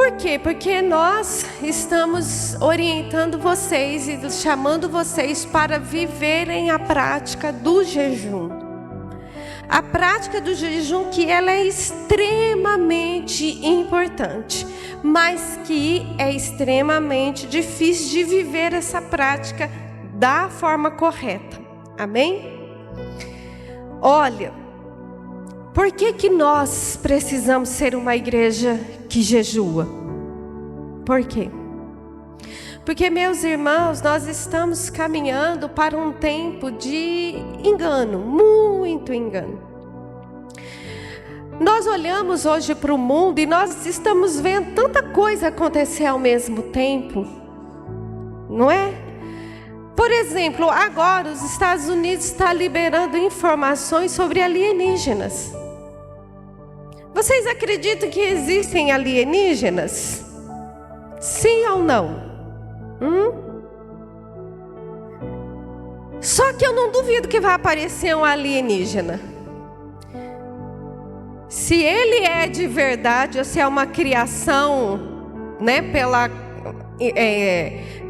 Por quê? Porque nós estamos orientando vocês e chamando vocês para viverem a prática do jejum. A prática do jejum, que ela é extremamente importante, mas que é extremamente difícil de viver essa prática da forma correta. Amém? Olha, por que nós precisamos ser uma igreja que jejua? Por quê? Porque, meus irmãos, nós estamos caminhando para um tempo de engano, muito engano. Nós olhamos hoje para o mundo e nós estamos vendo tanta coisa acontecer ao mesmo tempo, não é? Por exemplo, agora os Estados Unidos estão liberando informações sobre alienígenas. Vocês acreditam que existem alienígenas? Sim ou não? Só que eu não duvido que vai aparecer um alienígena. Se ele é de verdade ou se é uma criação, né,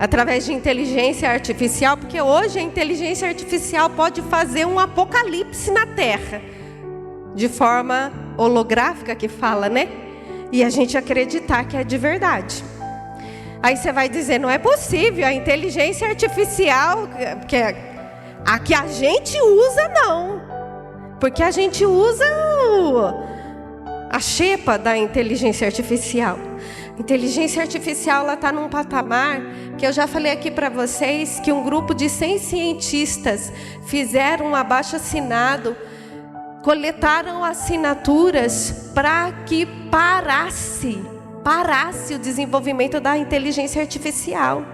através de inteligência artificial, porque hoje a inteligência artificial pode fazer um apocalipse na Terra, de forma holográfica que fala, né? E a gente acreditar que é de verdade. Aí você vai dizer, não é possível, a inteligência artificial, que a que a gente usa, não. Porque a gente usa a xepa da inteligência artificial. A inteligência artificial, ela está num patamar que eu já falei aqui para vocês, que um grupo de 100 cientistas fizeram um abaixo-assinado, coletaram assinaturas para que parasse o desenvolvimento da inteligência artificial.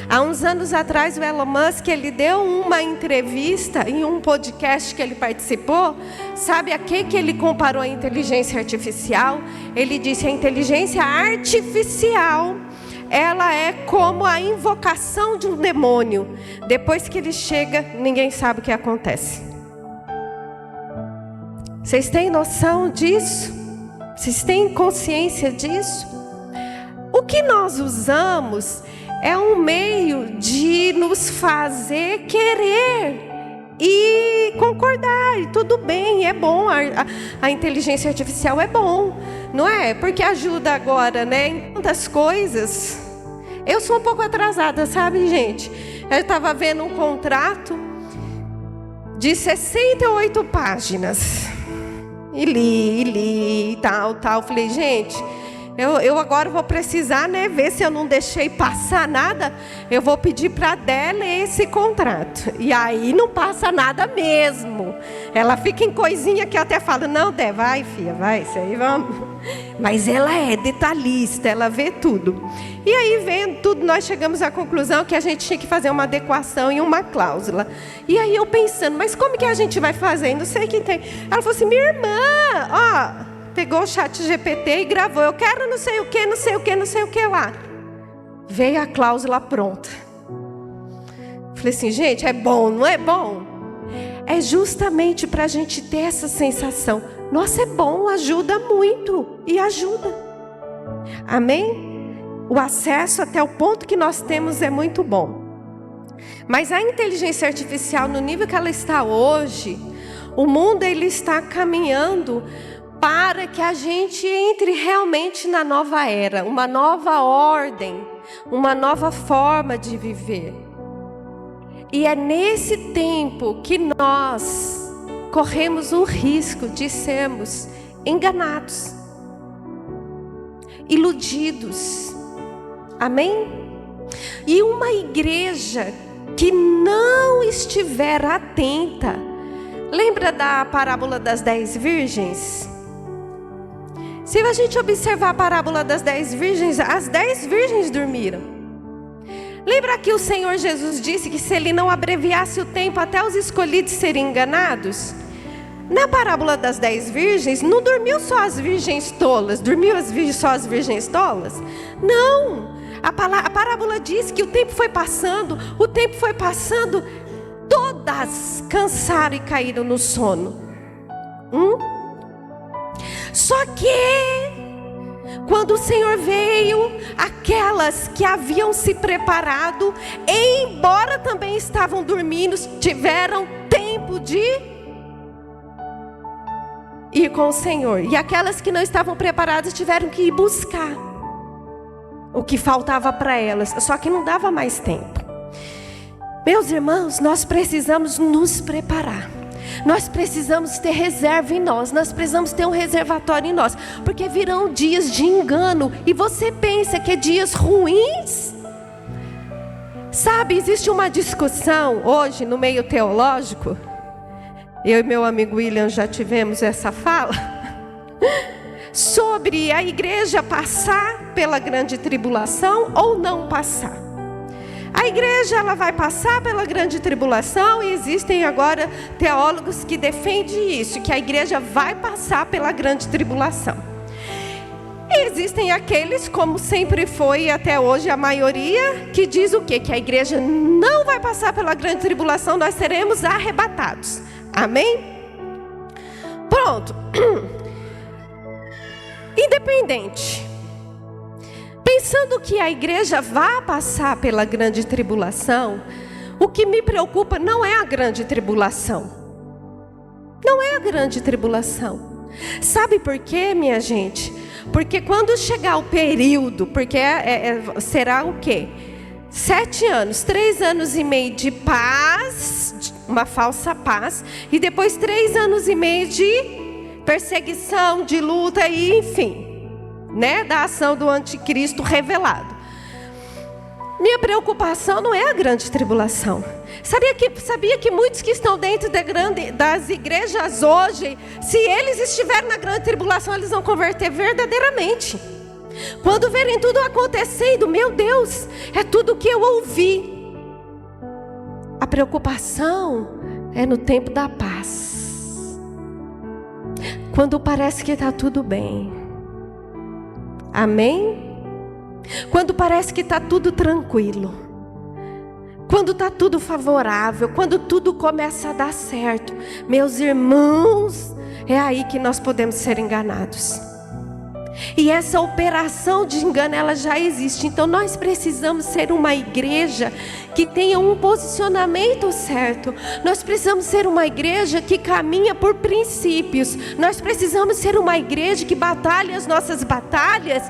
Há uns anos atrás, o Elon Musk, ele deu uma entrevista em um podcast que ele participou. Sabe a que ele comparou a inteligência artificial? Ele disse: a inteligência artificial, ela é como a invocação de um demônio. Depois que ele chega, ninguém sabe o que acontece. Vocês têm noção disso? Vocês têm consciência disso? O que nós usamos é um meio de nos fazer querer e concordar. E tudo bem, é bom, a inteligência artificial é bom, não é? Porque ajuda agora, né, em tantas coisas. Eu sou um pouco atrasada, sabe, gente? Eu estava vendo um contrato de 68 páginas. E li, e tal. Falei, gente, eu agora vou precisar, né, ver se eu não deixei passar nada. Eu vou pedir para a Dé ler esse contrato. E aí não passa nada mesmo. Ela fica em coisinha que eu até falo, não, Dé, vai, filha, vai, isso aí vamos. Mas ela é detalhista, ela vê tudo. E aí, vendo tudo, nós chegamos à conclusão que a gente tinha que fazer uma adequação e uma cláusula. E aí eu pensando, mas como que a gente vai fazer? Não sei quem tem. Ela falou assim, minha irmã, ó, pegou o ChatGPT e gravou. Eu quero não sei o que lá. Veio a cláusula pronta. Falei assim, gente, é bom, não é bom? É justamente para a gente ter essa sensação. Nossa, é bom, ajuda muito. E ajuda. Amém? O acesso até o ponto que nós temos é muito bom. Mas a inteligência artificial, no nível que ela está hoje, o mundo ele está caminhando para que a gente entre realmente na nova era, uma nova ordem, uma nova forma de viver. E é nesse tempo que nós corremos o risco de sermos enganados, iludidos. Amém? E uma igreja que não estiver atenta. Lembra da parábola das 10 virgens? Se a gente observar a parábola das 10 virgens, as 10 virgens dormiram. Lembra que o Senhor Jesus disse que se Ele não abreviasse o tempo até os escolhidos serem enganados? Na parábola das 10 virgens, não dormiu só as virgens tolas. Dormiu só as virgens tolas? Não. A parábola diz que o tempo foi passando, todas cansaram e caíram no sono. Só que Quando o Senhor veio, aquelas que haviam se preparado, embora também estavam dormindo, tiveram tempo de ir com o Senhor. E aquelas que não estavam preparadas tiveram que ir buscar o que faltava para elas, só que não dava mais tempo. Meus irmãos, nós precisamos nos preparar. Nós precisamos ter reserva em nós. Nós precisamos ter um reservatório em nós. Porque virão dias de engano. E você pensa que é dias ruins? Sabe, existe uma discussão hoje no meio teológico. Eu e meu amigo William já tivemos essa fala. Sobre a igreja passar pela grande tribulação ou não passar. A igreja, ela vai passar pela grande tribulação, e existem agora teólogos que defendem isso, que a igreja vai passar pela grande tribulação. E existem aqueles, como sempre foi até hoje a maioria, que diz o quê? Que a igreja não vai passar pela grande tribulação, nós seremos arrebatados. Amém? Pronto. Independente. Pensando que a igreja vai passar pela grande tribulação, o que me preocupa não é a grande tribulação. Não é a grande tribulação. Sabe por quê, minha gente? Porque quando chegar o período, porque será o quê? 7 anos, 3 anos e meio de paz, uma falsa paz, e depois 3 anos e meio de perseguição, de luta, e enfim. Da ação do anticristo revelado. Minha preocupação não é a grande tribulação. Sabia que muitos que estão dentro das igrejas hoje, se eles estiverem na grande tribulação, eles vão converter verdadeiramente. Quando verem tudo acontecendo, meu Deus, é tudo o que eu ouvi. A preocupação é no tempo da paz. Quando parece que está tudo bem. Amém? Quando parece que está tudo tranquilo. Quando está tudo favorável. Quando tudo começa a dar certo. Meus irmãos, é aí que nós podemos ser enganados. E essa operação de engano, ela já existe. Então nós precisamos ser uma igreja que tenha um posicionamento certo. Nós precisamos ser uma igreja que caminha por princípios. Nós precisamos ser uma igreja que batalha as nossas batalhas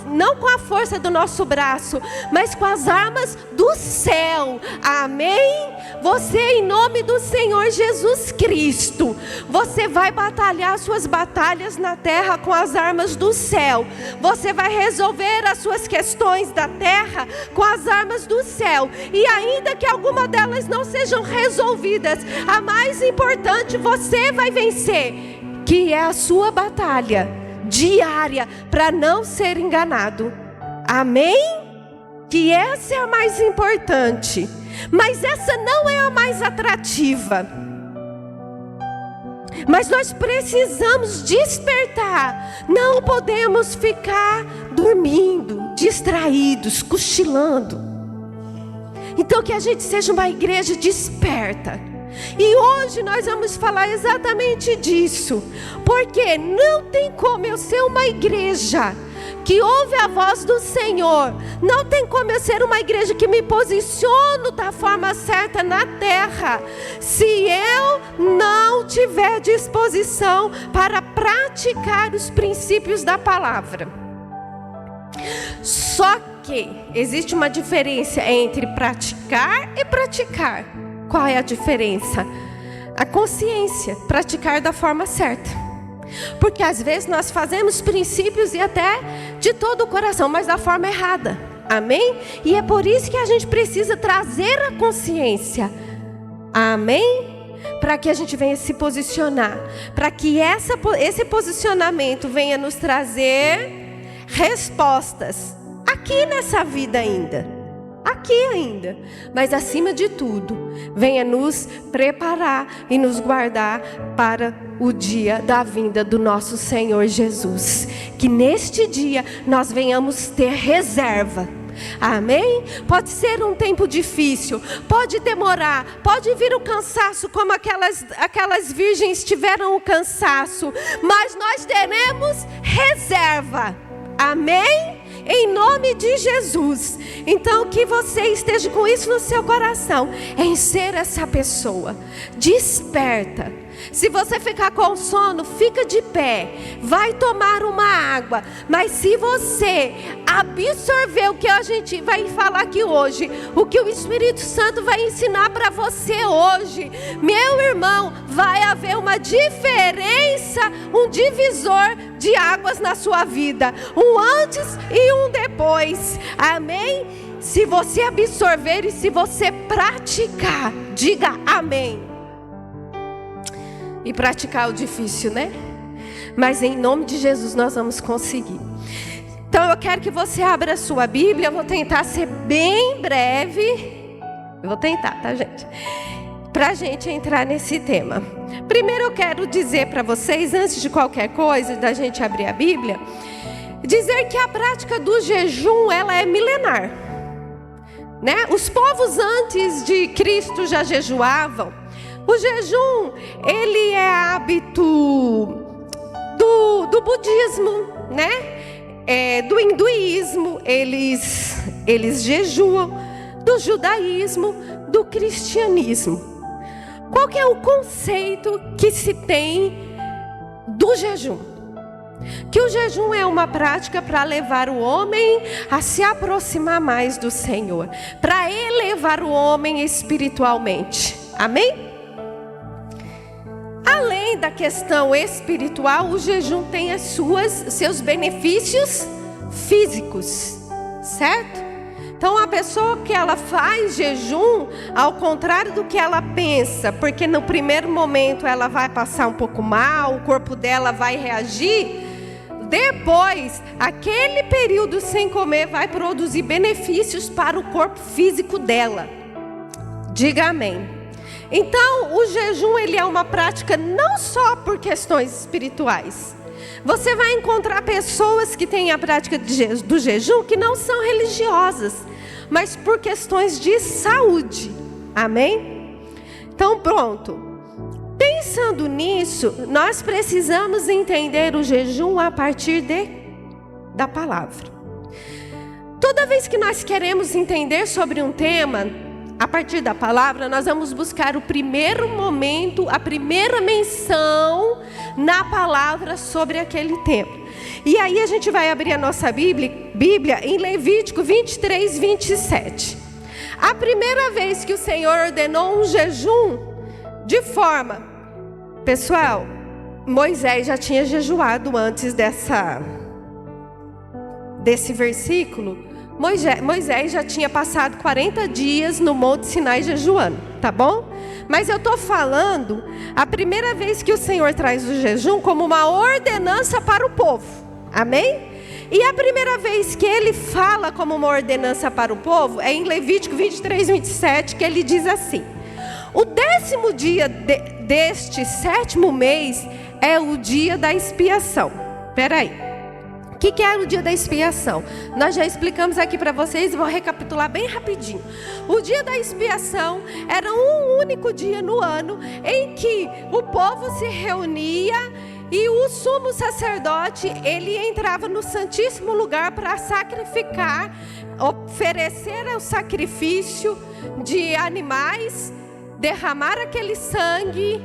não com a força do nosso braço, mas com as armas do céu. Amém? Você, em nome do Senhor Jesus Cristo, você vai batalhar as suas batalhas na terra com as armas do céu. Você vai resolver as suas questões da terra com as armas do céu. E ainda que alguma delas não sejam resolvidas, a mais importante você vai vencer, que é a sua batalha diária para não ser enganado. Amém? Que essa é a mais importante. Mas essa não é a mais atrativa. Mas nós precisamos despertar. Não podemos ficar dormindo, distraídos, cochilando. Então que a gente seja uma igreja desperta. E hoje nós vamos falar exatamente disso. Porque não tem como eu ser uma igreja que ouve a voz do Senhor. Não tem como eu ser uma igreja que me posiciono da forma certa na terra, se eu não tiver disposição para praticar os princípios da palavra. Só que existe uma diferença entre praticar e praticar. Qual é a diferença? A consciência, praticar da forma certa. Porque às vezes nós fazemos princípios e até de todo o coração, mas da forma errada. Amém? E é por isso que a gente precisa trazer a consciência. Amém? Para que a gente venha se posicionar. Para que esse posicionamento venha nos trazer respostas. Aqui nessa vida ainda. Aqui ainda, mas acima de tudo, venha nos preparar e nos guardar para o dia da vinda do nosso Senhor Jesus. Que neste dia nós venhamos ter reserva. Amém? Pode ser um tempo difícil, pode demorar, pode vir o cansaço, como aquelas virgens tiveram o cansaço, mas nós teremos reserva. Amém? Em nome de Jesus. Então que você esteja com isso no seu coração, em ser essa pessoa. Desperta. Se você ficar com sono, fica de pé, vai tomar uma água. Mas se você absorver o que a gente vai falar aqui hoje, o que o Espírito Santo vai ensinar para você hoje, meu irmão, vai haver uma diferença, um divisor de águas na sua vida, um antes e um depois. Amém? Se você absorver e se você praticar, diga amém. E praticar é o difícil, né? Mas em nome de Jesus nós vamos conseguir. Então eu quero que você abra a sua Bíblia. Eu vou tentar ser bem breve. Eu vou tentar, tá, gente? Pra gente entrar nesse tema. Primeiro eu quero dizer para vocês, antes de qualquer coisa, da gente abrir a Bíblia, dizer que a prática do jejum, ela é milenar, né? Os povos antes de Cristo já jejuavam. O jejum, ele é hábito do budismo, né? Do hinduísmo, eles jejuam, do judaísmo, do cristianismo. Qual que é o conceito que se tem do jejum? Que o jejum é uma prática para levar o homem a se aproximar mais do Senhor, para elevar o homem espiritualmente. Amém? Além da questão espiritual, o jejum tem seus benefícios físicos, certo? Então a pessoa que ela faz jejum, ao contrário do que ela pensa, porque no primeiro momento ela vai passar um pouco mal, o corpo dela vai reagir, depois aquele período sem comer vai produzir benefícios para o corpo físico dela. Diga amém. Então, o jejum, ele é uma prática não só por questões espirituais. Você vai encontrar pessoas que têm a prática do jejum que não são religiosas, mas por questões de saúde. Amém? Então, pronto. Pensando nisso, nós precisamos entender o jejum a partir da palavra. Toda vez que nós queremos entender sobre um tema, a partir da palavra, nós vamos buscar o primeiro momento, a primeira menção na palavra sobre aquele tema. E aí a gente vai abrir a nossa Bíblia em Levítico 23, 27. A primeira vez que o Senhor ordenou um jejum de forma... Pessoal, Moisés já tinha jejuado antes desse versículo. Moisés já tinha passado 40 dias no Monte Sinai jejuando, tá bom? Mas eu estou falando a primeira vez que o Senhor traz o jejum como uma ordenança para o povo, amém? E a primeira vez que ele fala como uma ordenança para o povo é em Levítico 23, 27, que ele diz assim: o 10º dia deste 7º mês é o dia da expiação. Peraí. O que é o dia da expiação? Nós já explicamos aqui para vocês, vou recapitular bem rapidinho. O dia da expiação era um único dia no ano em que o povo se reunia e o sumo sacerdote, ele entrava no Santíssimo Lugar para sacrificar, oferecer o sacrifício de animais, derramar aquele sangue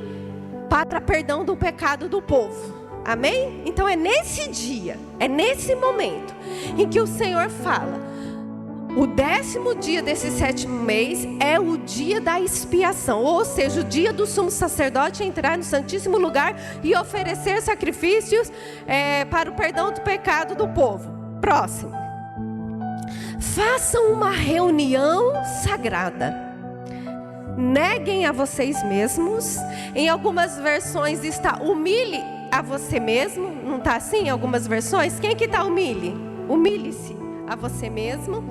para perdão do pecado do povo. Amém? Então é nesse dia, é nesse momento em que o Senhor fala: o 10º dia desse 7º mês é o dia da expiação, ou seja, o dia do sumo sacerdote entrar no Santíssimo Lugar e oferecer sacrifícios para o perdão do pecado do povo. Próximo. Façam uma reunião sagrada. Neguem a vocês mesmos. Em algumas versões está humilhe a você mesmo, não está assim em algumas versões? Quem que está humilhe-se a você mesmo.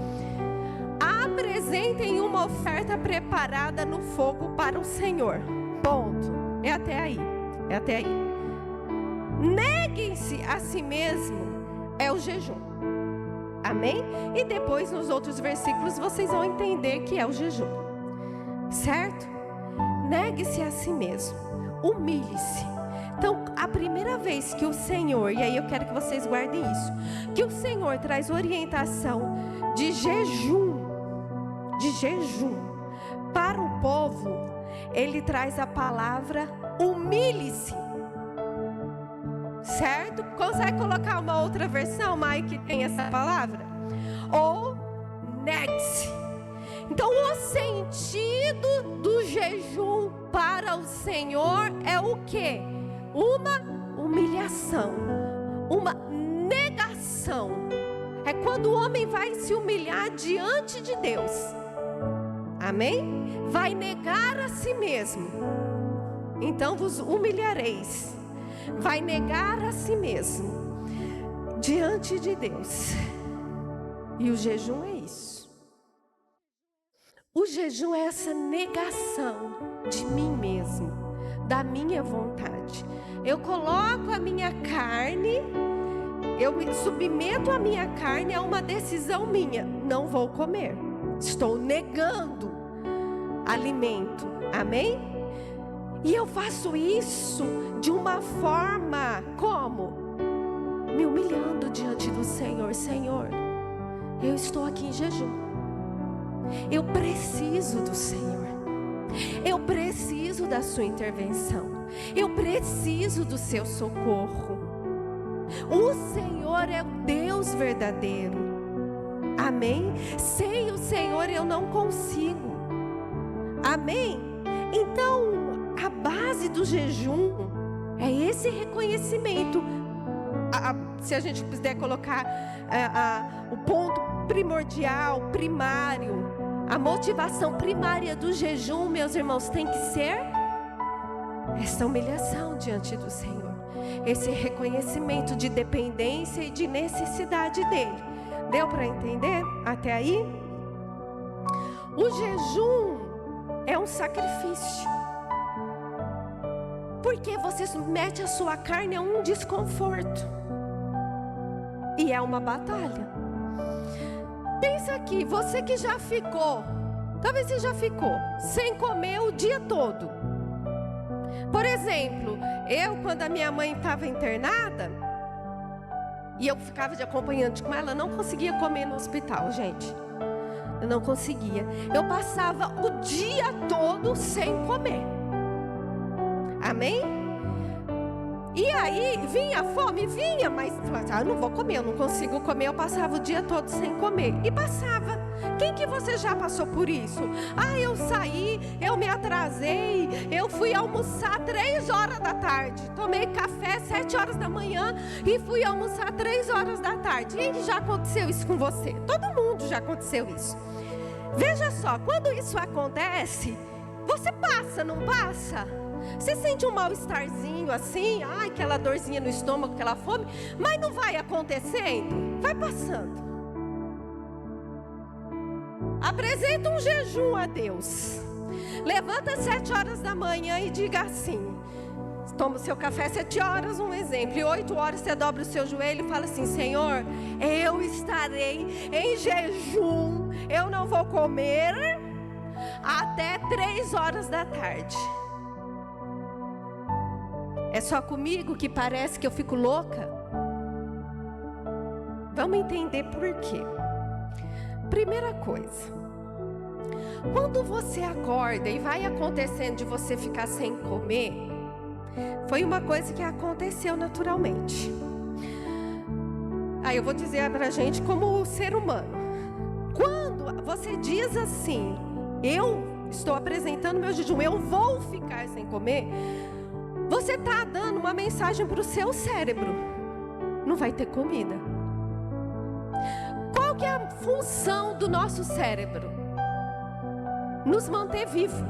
Apresentem uma oferta preparada no fogo para o Senhor. Ponto. É até aí. Neguem-se a si mesmo é o jejum. Amém? E depois nos outros versículos vocês vão entender que é o jejum. Certo? Negue-se a si mesmo. Humilhe-se. Então, a primeira vez que o Senhor, e aí eu quero que vocês guardem isso, que o Senhor traz orientação de jejum para o povo, Ele traz a palavra humilhe-se. Certo? Consegue colocar uma outra versão, Mike, que tem essa palavra? Ou negue-se. Então, o sentido do jejum para o Senhor é o quê? Uma humilhação, uma negação. É quando o homem vai se humilhar diante de Deus. Amém? Vai negar a si mesmo. Então vos humilhareis. Vai negar a si mesmo diante de Deus. E o jejum é isso. O jejum é essa negação de mim mesmo, da minha vontade. Eu coloco a minha carne, eu me submeto a minha carne a uma decisão minha. Não vou comer. Estou negando alimento. Amém? E eu faço isso de uma forma como? Me humilhando diante do Senhor. Senhor, eu estou aqui em jejum. Eu preciso do Senhor. Eu preciso da sua intervenção. Eu preciso do seu socorro. O Senhor é o Deus verdadeiro. Amém? Sem o Senhor eu não consigo. Amém? Então, a base do jejum é esse reconhecimento. Se a gente puder colocar o ponto primordial, primário, a motivação primária do jejum, meus irmãos, tem que ser essa humilhação diante do Senhor, esse reconhecimento de dependência e de necessidade dele. Deu para entender até aí? O jejum é um sacrifício, porque você mete a sua carne a um desconforto, e é uma batalha. Pensa aqui, você que já ficou, talvez você já ficou sem comer o dia todo. Por exemplo, eu, quando a minha mãe estava internada, e eu ficava de acompanhante com ela, não conseguia comer no hospital, gente. Eu não conseguia. Eu passava o dia todo sem comer. Amém? E aí, vinha fome? Vinha, mas eu não vou comer, eu não consigo comer. Eu passava o dia todo sem comer. E passava. Quem que você já passou por isso? Eu saí, eu me atrasei, eu fui almoçar 3 horas da tarde. Tomei café 7 horas da manhã e fui almoçar 3 horas da tarde. Quem que já aconteceu isso com você? Todo mundo já aconteceu isso. Veja só, quando isso acontece, você passa, não passa? Você sente um mal-estarzinho assim, aquela dorzinha no estômago, aquela fome, mas não vai acontecendo, vai passando. Apresenta um jejum a Deus. Levanta às 7 horas da manhã e diga assim: toma o seu café às 7 horas, um exemplo, e 8 horas você dobra o seu joelho e fala assim: Senhor, eu estarei em jejum, eu não vou comer até 3 horas da tarde. É só comigo que parece que eu fico louca? Vamos entender por quê. Primeira coisa, quando você acorda e vai acontecendo de você ficar sem comer, foi uma coisa que aconteceu naturalmente. Aí eu vou dizer pra gente como ser humano. Quando você diz assim: eu estou apresentando meu jejum, eu vou ficar sem comer, você está dando uma mensagem para o seu cérebro: não vai ter comida. Qual que é a função do nosso cérebro? Nos manter vivo.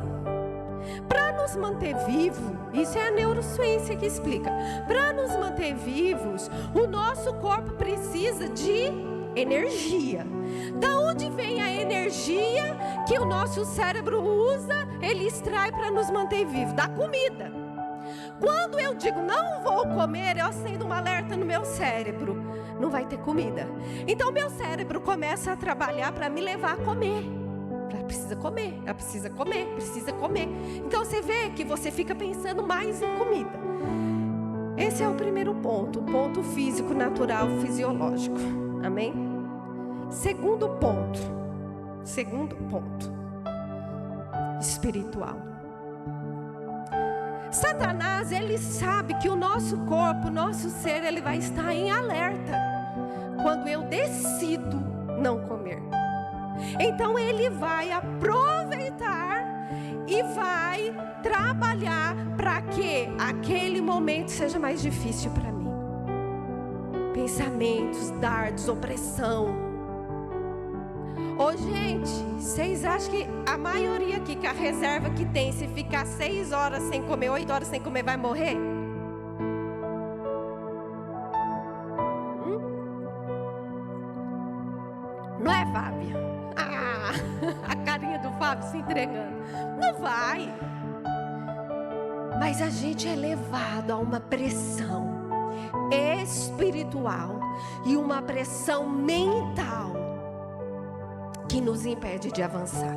Para nos manter vivo, isso é a neurociência que explica. Para nos manter vivos, o nosso corpo precisa de energia. Da onde vem a energia que o nosso cérebro usa? Ele extrai para nos manter vivos da comida. Quando eu digo não vou comer, eu acendo um alerta no meu cérebro: não vai ter comida. Então meu cérebro começa a trabalhar para me levar a comer. Ela precisa comer, ela precisa comer, precisa comer. Então você vê que você fica pensando mais em comida. Esse é o primeiro ponto, o ponto físico, natural, fisiológico. Amém? Segundo ponto, espiritual. Satanás, ele sabe que o nosso corpo, o nosso ser, ele vai estar em alerta quando eu decido não comer. Então ele vai aproveitar e vai trabalhar para que aquele momento seja mais difícil para mim. Pensamentos, dardos, opressão. Ô gente, vocês acham que a maioria aqui, que a reserva que tem, se ficar 6 horas sem comer, 8 horas sem comer, vai morrer? Não é, Fábio? A carinha do Fábio se entregando. Não vai. Mas a gente é levado a uma pressão espiritual e uma pressão mental que nos impede de avançar.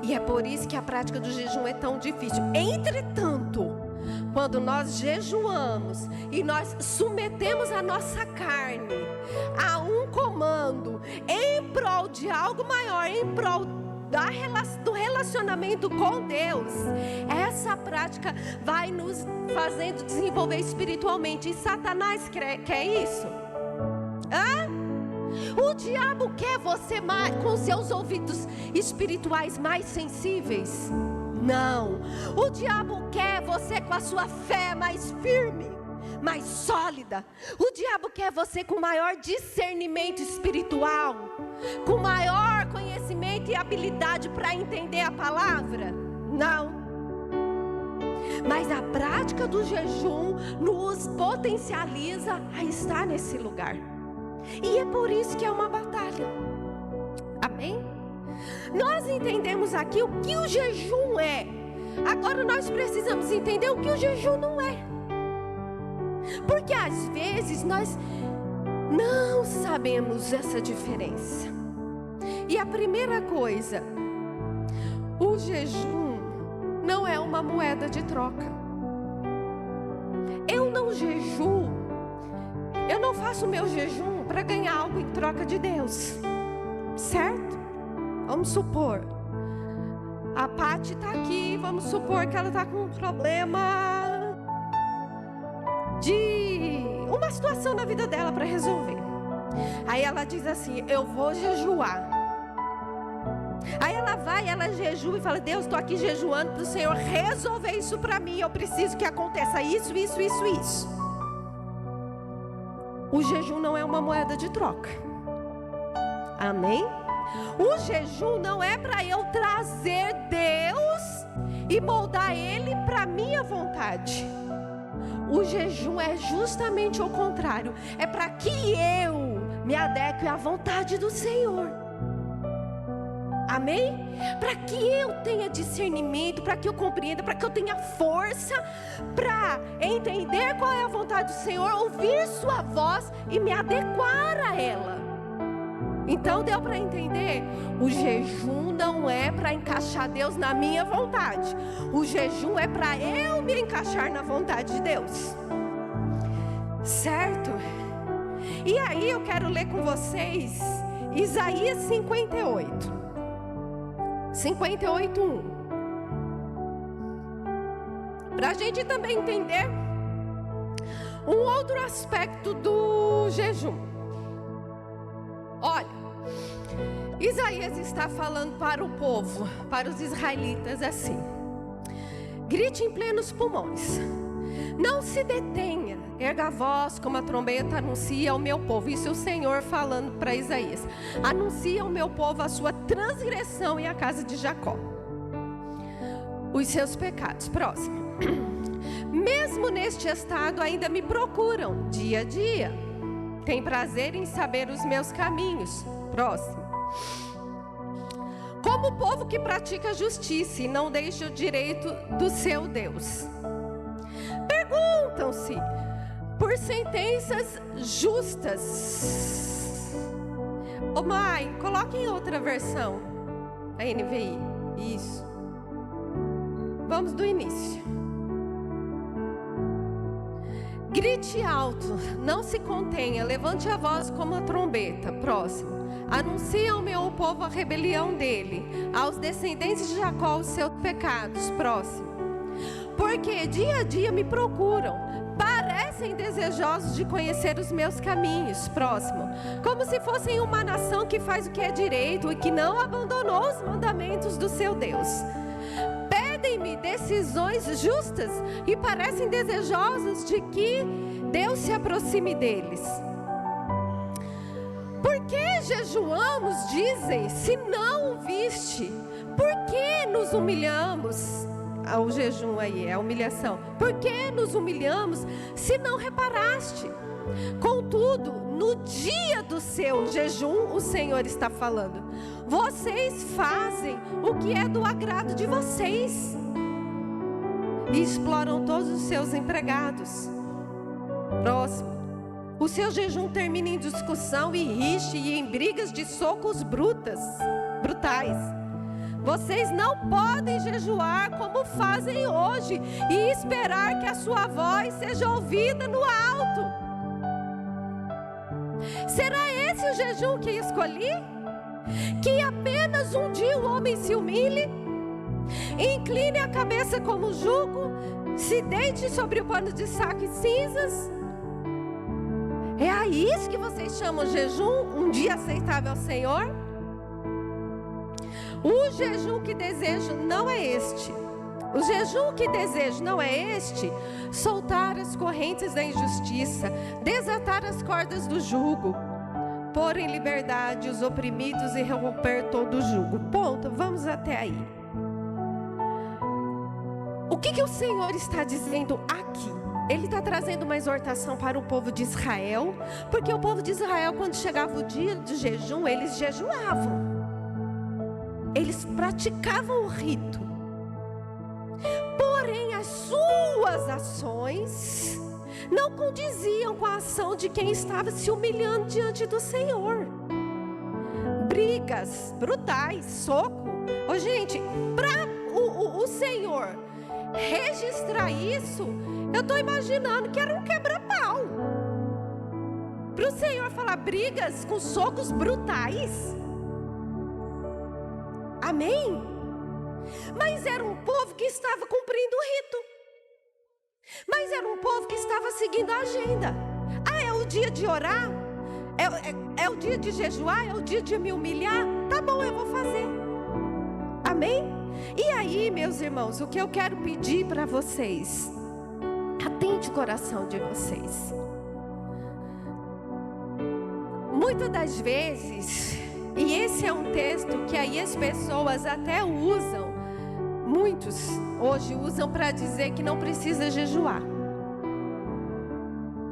E é por isso que a prática do jejum é tão difícil. Entretanto, quando nós jejuamos e nós submetemos a nossa carne a um comando em prol de algo maior, em prol do relacionamento com Deus, essa prática vai nos fazendo desenvolver espiritualmente. E Satanás quer isso? O diabo quer você mais, com seus ouvidos espirituais mais sensíveis? Não. O diabo quer você com a sua fé mais firme, mais sólida. O diabo quer você com maior discernimento espiritual, com maior conhecimento e habilidade para entender a palavra? Não. Mas a prática do jejum nos potencializa a estar nesse lugar. E é por isso que é uma batalha. Amém? Nós entendemos aqui o que o jejum é. Agora nós precisamos entender o que o jejum não é. Porque às vezes nós não sabemos essa diferença. E a primeira coisa, o jejum não é uma moeda de troca. Eu não jejuo. Eu não faço o meu jejum para ganhar algo em troca de Deus. Certo? Vamos supor, a Paty está aqui, vamos supor que ela está com um problema de uma situação na vida dela para resolver. Aí ela diz assim: eu vou jejuar. Aí ela vai, ela jejua e fala: Deus, estou aqui jejuando para o Senhor resolver isso para mim. Eu preciso que aconteça isso. O jejum não é uma moeda de troca. Amém? O jejum não é para eu trazer Deus e moldar Ele para minha vontade. O jejum é justamente o contrário. É para que eu me adeque à vontade do Senhor. Amém? Para que eu tenha discernimento, para que eu compreenda, para que eu tenha força para entender qual é a vontade do Senhor, ouvir sua voz e me adequar a ela. Então deu para entender? O jejum não é para encaixar Deus na minha vontade. O jejum é para eu me encaixar na vontade de Deus. Certo? E aí eu quero ler com vocês Isaías 58. 58:1. Para a gente também entender um outro aspecto do jejum. Olha, Isaías está falando para o povo, para os israelitas assim: grite em plenos pulmões, não se detenha, erga a voz como a trombeta, anuncia ao meu povo. Isso é o Senhor falando para Isaías: anuncia ao meu povo a sua transgressão e a casa de Jacó, os seus pecados. Próximo. Mesmo neste estado ainda me procuram dia a dia, tem prazer em saber os meus caminhos. Próximo. Como o povo que pratica justiça e não deixa o direito do seu Deus. Perguntam-se por sentenças justas. Ô mãe, coloque em outra versão, a NVI. Isso. Vamos do início. Grite alto, não se contenha, levante a voz como a trombeta. Próximo. Anuncie ao meu povo a rebelião dele, aos descendentes de Jacó os seus pecados. Próximo. Porque dia a dia me procuram, parecem desejosos de conhecer os meus caminhos. Próximo. Como se fossem uma nação que faz o que é direito e que não abandonou os mandamentos do seu Deus. Pedem-me decisões justas e parecem desejosos de que Deus se aproxime deles. Por que jejuamos, dizem, se não o viste? Por que nos humilhamos? O jejum aí é a humilhação. Por que nos humilhamos se não reparaste? Contudo, no dia do seu jejum, o Senhor está falando, vocês fazem o que é do agrado de vocês e exploram todos os seus empregados. Próximo. O seu jejum termina em discussão e rixa e em brigas de socos brutais. Vocês não podem jejuar como fazem hoje e esperar que a sua voz seja ouvida no alto. Será esse o jejum que escolhi? Que apenas um dia o homem se humilhe, incline a cabeça como jugo, se deite sobre o pano de saco e cinzas? É a isso que vocês chamam jejum? Um dia aceitável ao Senhor? O jejum que desejo não é este. O jejum que desejo não é este: soltar as correntes da injustiça, desatar as cordas do jugo, pôr em liberdade os oprimidos e romper todo o jugo. Ponto, vamos até aí. O que o Senhor está dizendo aqui? Ele está trazendo uma exortação para o povo de Israel, porque o povo de Israel, quando chegava o dia de jejum, eles jejuavam. Eles praticavam o rito. Porém, as suas ações não condiziam com a ação de quem estava se humilhando diante do Senhor. Brigas brutais, soco. Ô, gente, para o Senhor registrar isso, eu estou imaginando que era um quebra-pau. Para o Senhor falar brigas com socos brutais. Amém? Mas era um povo que estava cumprindo o rito. Mas era um povo que estava seguindo a agenda. Ah, é o dia de orar? É o dia de jejuar? É o dia de me humilhar? Tá bom, eu vou fazer. Amém? E aí, meus irmãos, o que eu quero pedir para vocês, atente o coração de vocês. Muitas das vezes, e esse é um texto que aí as pessoas até usam, muitos hoje usam para dizer que não precisa jejuar.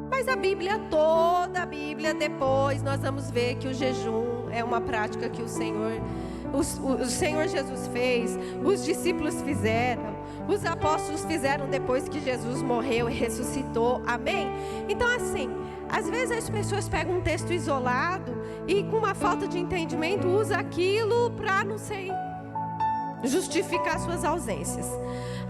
Mas a Bíblia, toda a Bíblia, depois nós vamos ver que o jejum é uma prática que o Senhor Jesus fez, os discípulos fizeram, os apóstolos fizeram depois que Jesus morreu e ressuscitou. Amém? Então assim, às vezes as pessoas pegam um texto isolado e com uma falta de entendimento usa aquilo para, não sei, justificar suas ausências.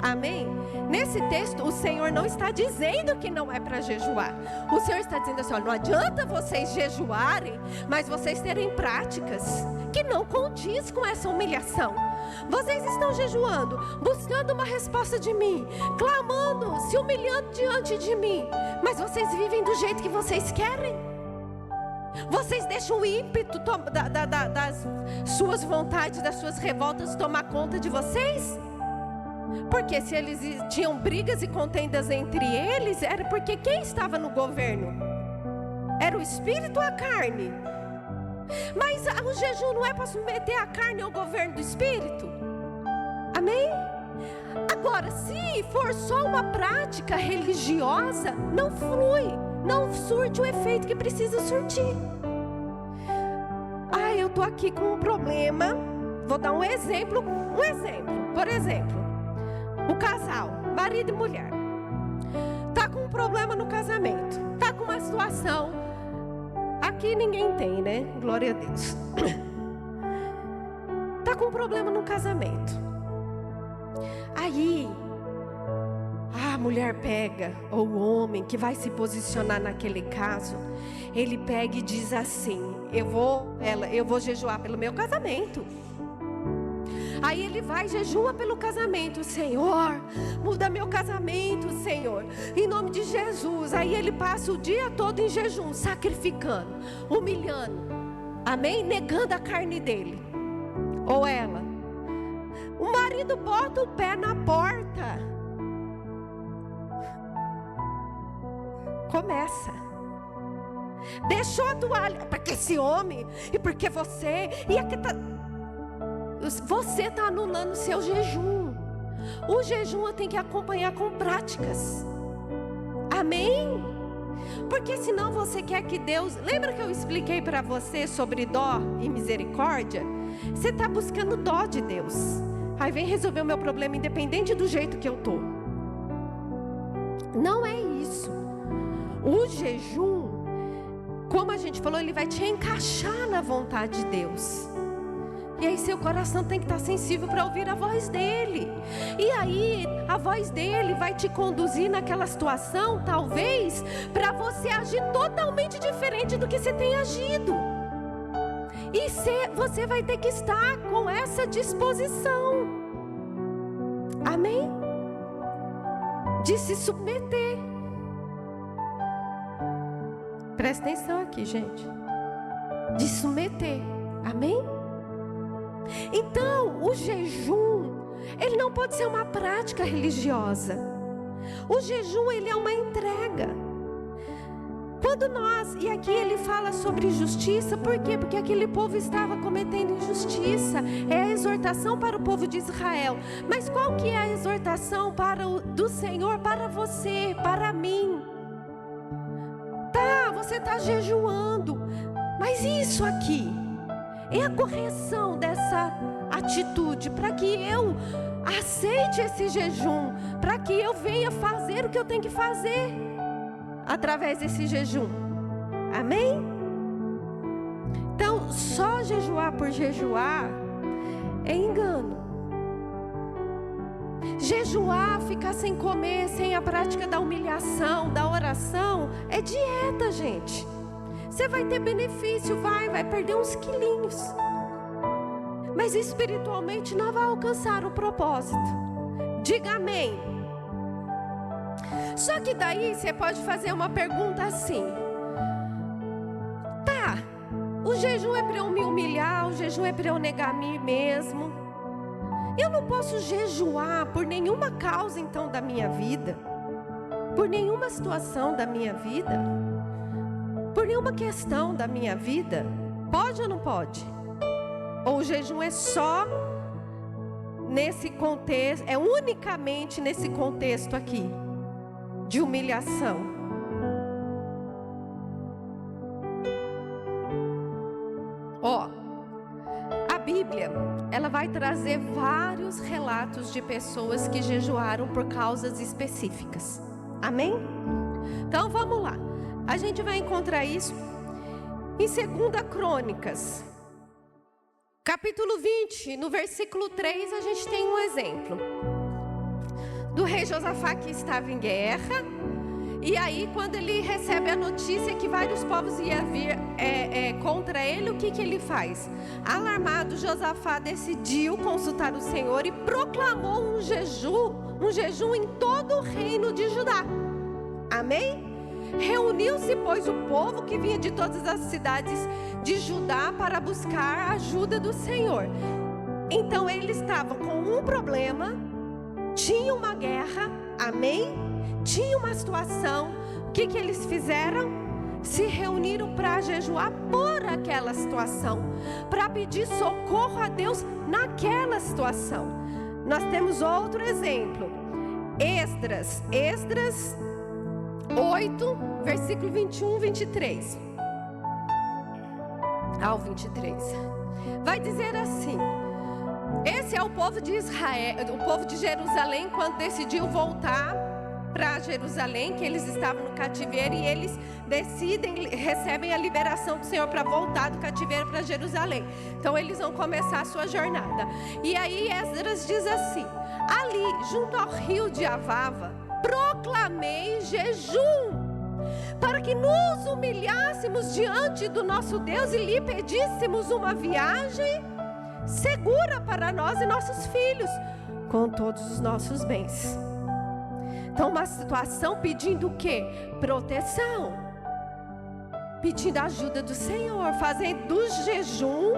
Amém? Nesse texto o Senhor não está dizendo que não é para jejuar. O Senhor está dizendo assim, olha, não adianta vocês jejuarem, mas vocês terem práticas que não condiz com essa humilhação. Vocês estão jejuando, buscando uma resposta de mim, clamando, se humilhando diante de mim, mas vocês vivem do jeito que vocês querem. Vocês deixam o ímpeto das suas vontades, das suas revoltas tomar conta de vocês? Porque se eles tinham brigas e contendas entre eles, era porque quem estava no governo? Era o espírito ou a carne? Mas o jejum não é para submeter a carne ao governo do espírito? Amém? Agora, se for só uma prática religiosa, não flui, não surte o efeito que precisa surtir. Ah, eu estou aqui com um problema. Vou dar um exemplo. Por exemplo, o casal, marido e mulher, tá com um problema no casamento, tá com uma situação. Aqui ninguém tem, né? Glória a Deus. Tá com um problema no casamento. Aí, a mulher pega, ou o homem que vai se posicionar naquele caso, ele pega e diz assim: eu vou jejuar pelo meu casamento. Aí ele vai e jejua pelo casamento. Senhor, muda meu casamento, Senhor, em nome de Jesus. Aí ele passa o dia todo em jejum, sacrificando, humilhando, amém? Negando a carne dele. Ou ela, o marido bota o pé na porta, começa, deixou a toalha, porque esse homem, e porque você, e aqui tá... Você está anulando o seu jejum. O jejum tem que acompanhar com práticas. Amém? Porque senão você quer que Deus... Lembra que eu expliquei para você sobre dó e misericórdia? Você está buscando dó de Deus. Aí vem resolver o meu problema independente do jeito que eu estou. Não é isso. O jejum, como a gente falou, ele vai te encaixar na vontade de Deus. E aí seu coração tem que estar sensível para ouvir a voz dele. E aí a voz dele vai te conduzir naquela situação, talvez, para você agir totalmente diferente do que você tem agido. E você vai ter que estar com essa disposição. Amém? De se submeter. Presta atenção aqui, gente. De submeter. Amém? Então, o jejum, ele não pode ser uma prática religiosa. O jejum, ele é uma entrega. Quando nós, e aqui ele fala sobre justiça, por quê? Porque aquele povo estava cometendo injustiça. É a exortação para o povo de Israel. Mas qual que é a exortação do Senhor para você, para mim? Tá, você está jejuando, mas isso aqui é a correção dessa atitude, para que eu aceite esse jejum, para que eu venha fazer o que eu tenho que fazer através desse jejum. Amém? Então, só jejuar por jejuar é engano. Jejuar, ficar sem comer, sem a prática da humilhação, da oração, é dieta, gente. Você vai ter benefício, vai perder uns quilinhos, mas espiritualmente não vai alcançar o propósito. Diga amém. Só que daí você pode fazer uma pergunta assim: tá, o jejum é para eu me humilhar, o jejum é para eu negar a mim mesmo. Eu não posso jejuar por nenhuma causa então da minha vida, por nenhuma situação da minha vida, por nenhuma questão da minha vida? Pode ou não pode? Ou o jejum é só nesse contexto, é unicamente nesse contexto aqui de humilhação? Ó, a Bíblia, ela vai trazer vários relatos de pessoas que jejuaram por causas específicas. Amém? Então vamos lá. A gente vai encontrar isso em 2 Crônicas, capítulo 20, no versículo 3, a gente tem um exemplo do rei Josafá que estava em guerra. E aí, quando ele recebe a notícia que vários povos iam vir contra ele, o que ele faz? Alarmado, Josafá decidiu consultar o Senhor e proclamou um jejum em todo o reino de Judá. Amém? Reuniu-se, pois, o povo que vinha de todas as cidades de Judá para buscar a ajuda do Senhor. Então eles estavam com um problema, tinha uma guerra, amém? Tinha uma situação. O que eles fizeram? Se reuniram para jejuar por aquela situação, para pedir socorro a Deus naquela situação. Nós temos outro exemplo, Esdras 8, versículo 21, 23 ao 23. Vai dizer assim: esse é o povo de Israel, o povo de Jerusalém, quando decidiu voltar para Jerusalém, que eles estavam no cativeiro, e eles recebem a liberação do Senhor para voltar do cativeiro para Jerusalém. Então eles vão começar a sua jornada. E aí Esdras diz assim: ali, junto ao rio de Avava, proclamei jejum, para que nos humilhássemos diante do nosso Deus e lhe pedíssemos uma viagem segura para nós e nossos filhos, com todos os nossos bens. Então, uma situação pedindo o quê? Proteção, pedindo a ajuda do Senhor, fazendo do jejum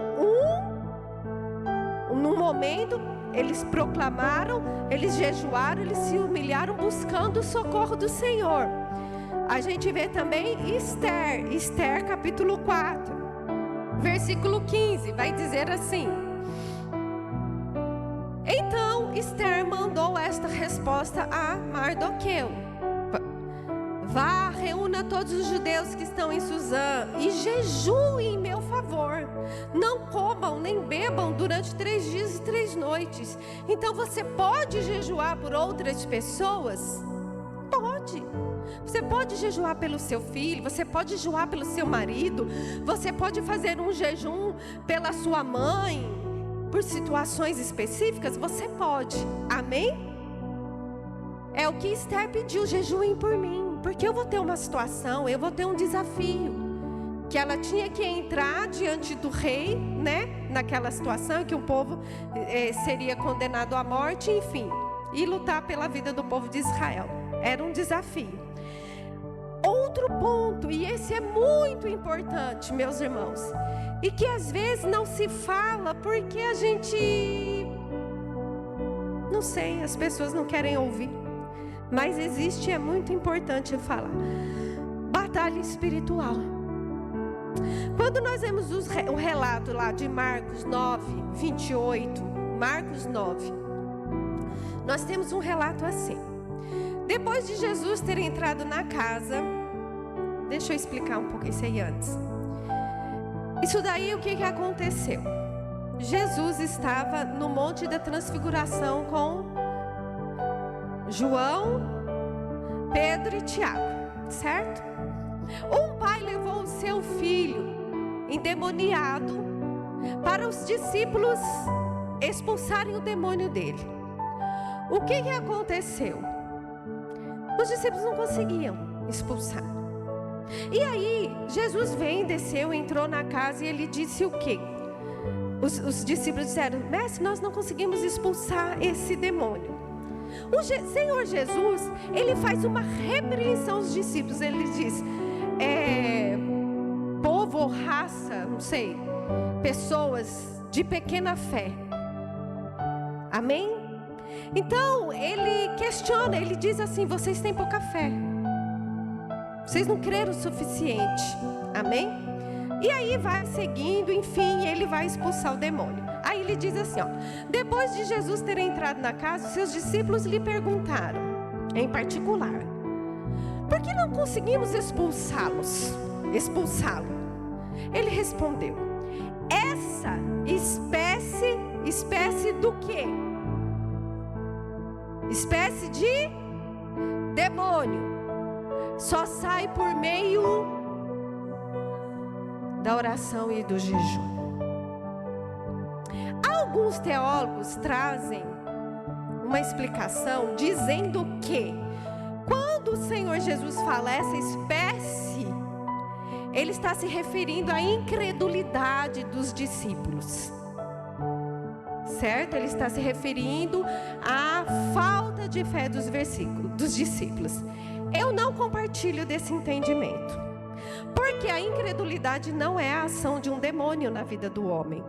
num momento. Eles proclamaram, eles jejuaram, eles se humilharam buscando o socorro do Senhor. A gente vê também Esther capítulo 4, versículo 15, vai dizer assim: então Esther mandou esta resposta a Mardoqueu: vá, reúna todos os judeus que estão em Suzã e jejuem em meu favor. Não comam nem bebam durante 3 dias e 3 noites. Então você pode jejuar por outras pessoas? Pode. Você pode jejuar pelo seu filho, você pode jejuar pelo seu marido, você pode fazer um jejum pela sua mãe, por situações específicas, você pode. Amém? É o que Esther pediu: jejuem por mim, porque eu vou ter uma situação, eu vou ter um desafio, que ela tinha que entrar diante do rei, né? Naquela situação que o povo seria condenado à morte, enfim, e lutar pela vida do povo de Israel. Era um desafio. Outro ponto, e esse é muito importante, meus irmãos, e que às vezes não se fala porque a gente, não sei, as pessoas não querem ouvir, mas existe, é muito importante falar. Batalha espiritual. Quando nós vemos o relato lá de Marcos 9, 28, Marcos 9, nós temos um relato assim: depois de Jesus ter entrado na casa, deixa eu explicar um pouco isso aí antes. Isso daí, o que aconteceu? Jesus estava no Monte da Transfiguração com João, Pedro e Tiago, certo? Um pai levou o seu filho endemoniado para os discípulos expulsarem o demônio dele. O que aconteceu? Os discípulos não conseguiam expulsar. E aí, Jesus desceu, entrou na casa e ele disse o quê? Os discípulos disseram: mestre, nós não conseguimos expulsar esse demônio. O Senhor Jesus, ele faz uma repreensão aos discípulos. Ele diz: povo ou raça, não sei, pessoas de pequena fé. Amém? Então ele questiona, ele diz assim: vocês têm pouca fé, vocês não creram o suficiente. Amém? E aí vai seguindo, enfim, ele vai expulsar o demônio. Aí ele diz assim, ó: depois de Jesus ter entrado na casa, seus discípulos lhe perguntaram, em particular: por que não conseguimos expulsá-lo? Ele respondeu: essa espécie do quê? Espécie de demônio só sai por meio da oração e do jejum. Alguns teólogos trazem uma explicação dizendo que quando o Senhor Jesus fala essa espécie, ele está se referindo à incredulidade dos discípulos, certo? Ele está se referindo à falta de fé dos discípulos. Eu não compartilho desse entendimento, porque a incredulidade não é a ação de um demônio na vida do homem.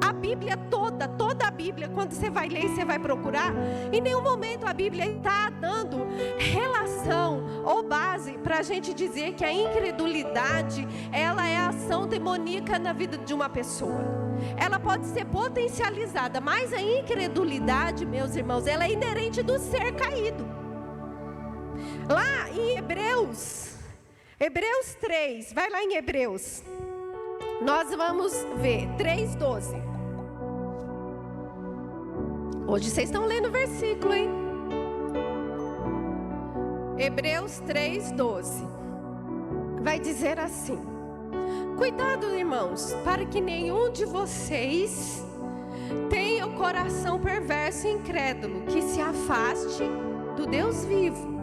A Bíblia toda a Bíblia, quando você vai ler e você vai procurar, em nenhum momento a Bíblia está dando relação ou base para a gente dizer que a incredulidade, ela é a ação demoníaca na vida de uma pessoa. Ela pode ser potencializada, mas a incredulidade, meus irmãos, ela é inerente do ser caído. Lá em Hebreus 3, vai lá em Hebreus, nós vamos ver 3:12. Hoje vocês estão lendo o versículo, hein? Hebreus 3:12 vai dizer assim: cuidado, irmãos, para que nenhum de vocês tenha o coração perverso e incrédulo, que se afaste do Deus vivo.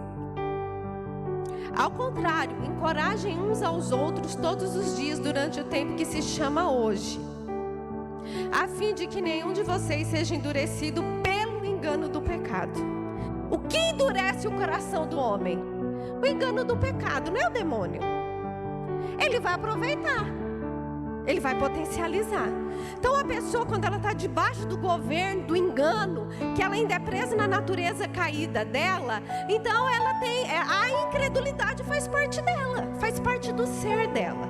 Ao contrário, encorajem uns aos outros todos os dias durante o tempo que se chama hoje, a fim de que nenhum de vocês seja endurecido pelo engano do pecado. O que endurece o coração do homem? O engano do pecado, não é o demônio. Ele vai aproveitar, ele vai potencializar. Então a pessoa, quando ela está debaixo do governo, do engano, que ela ainda é presa na natureza caída dela, então ela tem, a incredulidade faz parte dela, faz parte do ser dela.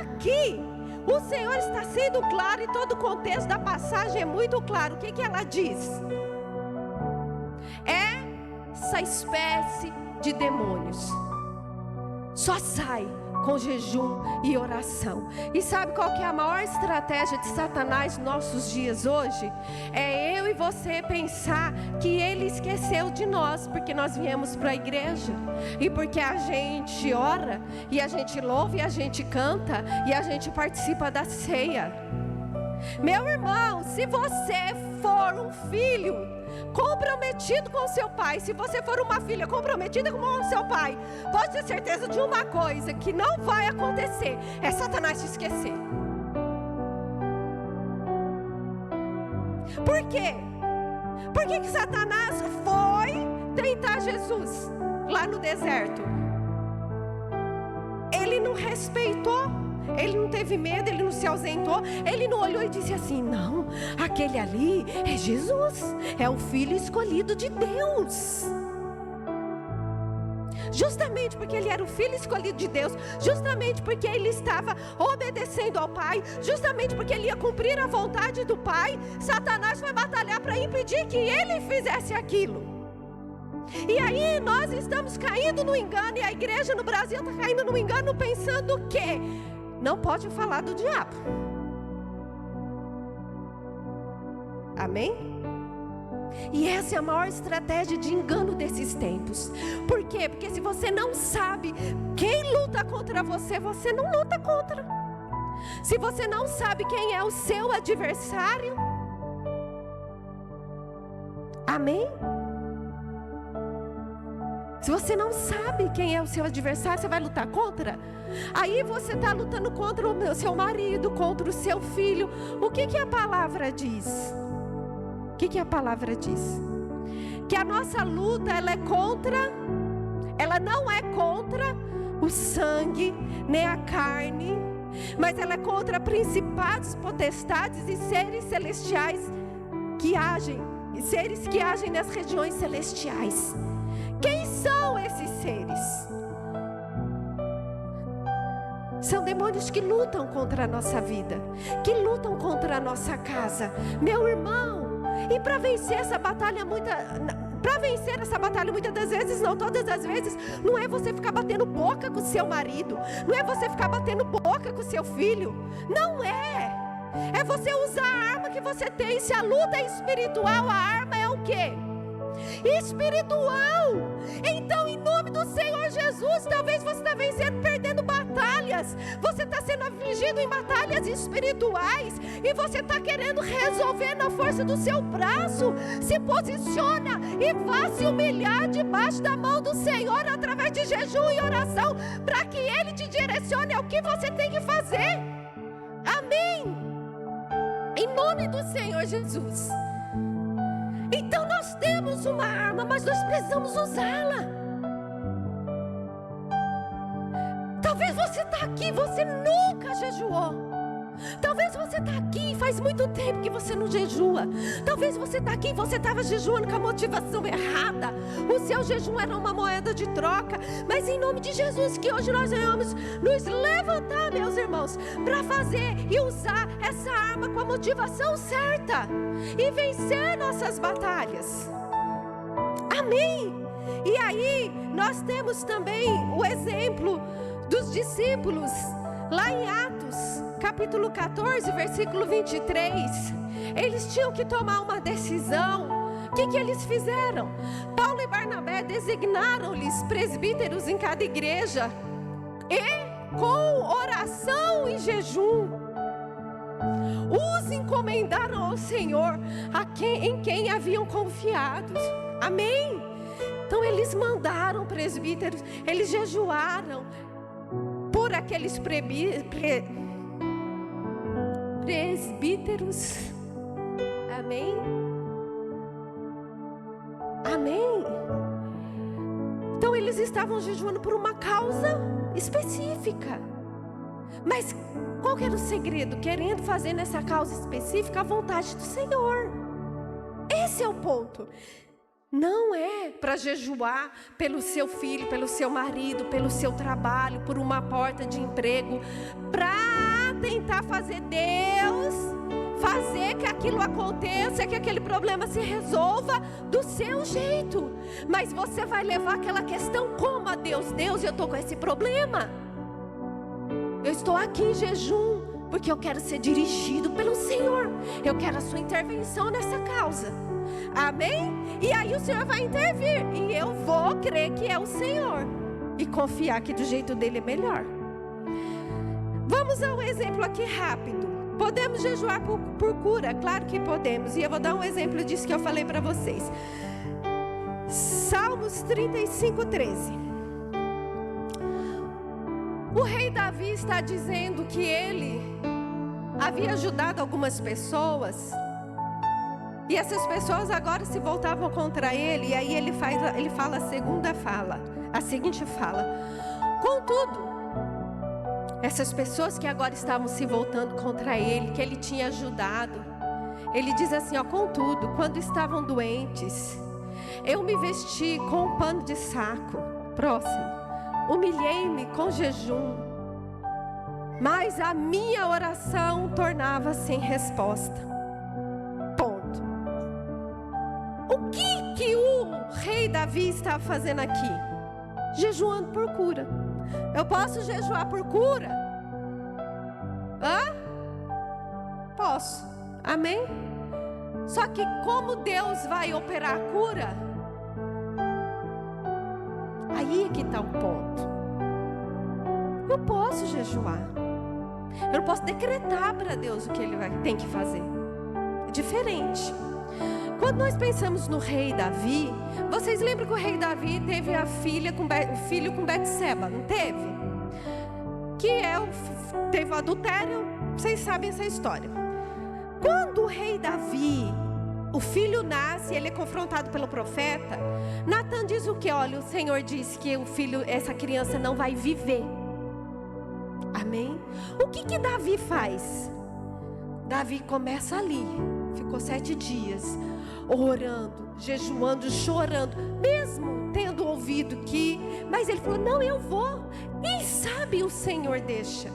Aqui o Senhor está sendo claro, e todo o contexto da passagem é muito claro. O que ela diz? Essa espécie de demônios só sai com jejum e oração. E sabe qual que é a maior estratégia de Satanás nos nossos dias hoje? É eu e você pensar que ele esqueceu de nós, porque nós viemos para a igreja, e porque a gente ora, e a gente louva, e a gente canta, e a gente participa da ceia. Meu irmão, se você for um filho comprometido com seu pai, se você for uma filha comprometida com o seu pai, pode ter certeza de uma coisa que não vai acontecer: é Satanás te esquecer. Por quê? Por que Satanás foi tentar Jesus lá no deserto? Ele não respeitou, ele não teve medo, ele não se ausentou, ele não olhou e disse assim: não, aquele ali é Jesus, é o Filho escolhido de Deus. Justamente porque ele era o Filho escolhido de Deus, justamente porque ele estava obedecendo ao Pai, justamente porque ele ia cumprir a vontade do Pai, Satanás foi batalhar para impedir que ele fizesse aquilo. E aí nós estamos caindo no engano, e a igreja no Brasil está caindo no engano, pensando que não pode falar do diabo. Amém? E essa é a maior estratégia de engano desses tempos. Por quê? Porque se você não sabe quem luta contra você, você não luta contra. Se você não sabe quem é o seu adversário, amém? Se você não sabe quem é o seu adversário, você vai lutar contra? Aí você está lutando contra o seu marido, contra o seu filho. O que a palavra diz? O que a palavra diz? Que a nossa luta, ela não é contra o sangue, nem a carne, mas ela é contra principados, potestades e seres celestiais seres que agem nas regiões celestiais. Quem são esses seres? São demônios que lutam contra a nossa vida, que lutam contra a nossa casa. Meu irmão, e para vencer essa batalha, muitas das vezes, não todas as vezes, não é você ficar batendo boca com o seu marido, não é você ficar batendo boca com o seu filho, não é. É você usar a arma que você tem. Se a luta é espiritual, a arma é o quê? Espiritual. Então, em nome do Senhor Jesus, talvez você está vencendo, perdendo batalhas, você está sendo afligido em batalhas espirituais, e você está querendo resolver na força do seu braço. Se posiciona e vá se humilhar debaixo da mão do Senhor, através de jejum e oração, para que Ele te direcione ao que você tem que fazer. Amém? Em nome do Senhor Jesus. Então nós temos uma arma, mas nós precisamos usá-la. Talvez você está aqui, você nunca jejuou. Talvez você está aqui e faz muito tempo que você não jejua. Talvez você está aqui e você estava jejuando com a motivação errada. O seu jejum era uma moeda de troca. Mas em nome de Jesus, que hoje nós venhamos nos levantar, meus irmãos, para fazer e usar essa arma com a motivação certa e vencer nossas batalhas. Amém? E aí nós temos também o exemplo dos discípulos lá em Atos capítulo 14, versículo 23. Eles tinham que tomar uma decisão. O que eles fizeram? Paulo e Barnabé designaram-lhes presbíteros em cada igreja, e com oração e jejum os encomendaram ao Senhor, em quem haviam confiado. Amém? Então eles mandaram presbíteros, eles jejuaram por aqueles presbíteros. Amém? Amém? Então eles estavam jejuando por uma causa específica. Mas qual que era o segredo? Querendo fazer nessa causa específica a vontade do Senhor. Esse é o ponto. Não é para jejuar pelo seu filho, pelo seu marido, pelo seu trabalho, por uma porta de emprego, para tentar fazer Deus fazer que aquilo aconteça, que aquele problema se resolva do seu jeito. Mas você vai levar aquela questão como a Deus. Deus, eu estou com esse problema. Eu estou aqui em jejum porque eu quero ser dirigido pelo Senhor. Eu quero a sua intervenção nessa causa. Amém? E aí o Senhor vai intervir. E eu vou crer que é o Senhor. E confiar que do jeito dele é melhor. Vamos a um exemplo aqui rápido. Podemos jejuar por cura? Claro que podemos. E eu vou dar um exemplo disso que eu falei para vocês. Salmos 35:13. O rei Davi está dizendo que ele havia ajudado algumas pessoas. E essas pessoas agora se voltavam contra ele. E aí ele fala a seguinte fala. Contudo, essas pessoas que agora estavam se voltando contra ele, que ele tinha ajudado, ele diz assim, contudo, quando estavam doentes, eu me vesti com um pano de saco. Próximo. Humilhei-me com jejum, mas a minha oração tornava-se sem resposta. Ponto. O que o rei Davi estava fazendo aqui? Jejuando por cura. Eu posso jejuar por cura? Posso. Amém? Só que como Deus vai operar a cura? Aí é que está o ponto. Eu posso jejuar. Eu não posso decretar para Deus o que Ele tem que fazer. É diferente. Quando nós pensamos no rei Davi, vocês lembram que o rei Davi teve o filho com Betseba, não teve? Teve o adultério, vocês sabem essa história. Quando o rei Davi, o filho nasce, ele é confrontado pelo profeta, Natan diz o que? Olha, o Senhor disse que essa criança não vai viver. Amém? O que Davi faz? Davi começa ali, ficou 7 dias, orando, jejuando, chorando, mesmo tendo ouvido mas ele falou, não, eu vou. Quem sabe o Senhor deixa?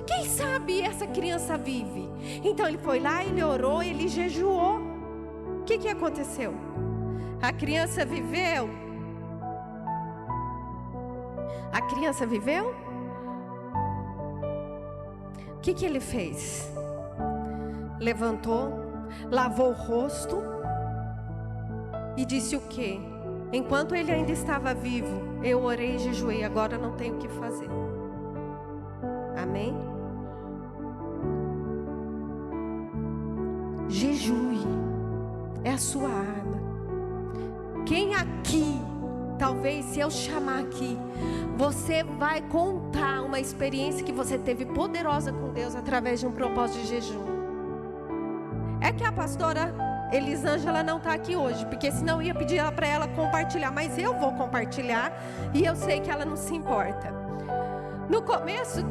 Quem sabe essa criança vive? Então ele foi lá, ele orou, ele jejuou. O que aconteceu? A criança viveu? A criança viveu? O que ele fez? Levantou, lavou o rosto e disse o quê? Enquanto ele ainda estava vivo, eu orei e jejuei, agora não tenho o que fazer. Amém? Jejue, é a sua arma. Quem aqui, talvez se eu chamar aqui, você vai contar uma experiência que você teve poderosa com Deus através de um propósito de jejum. É que a pastora Elisângela não está aqui hoje, porque senão eu ia pedir para ela compartilhar, mas eu vou compartilhar e eu sei que ela não se importa. No começo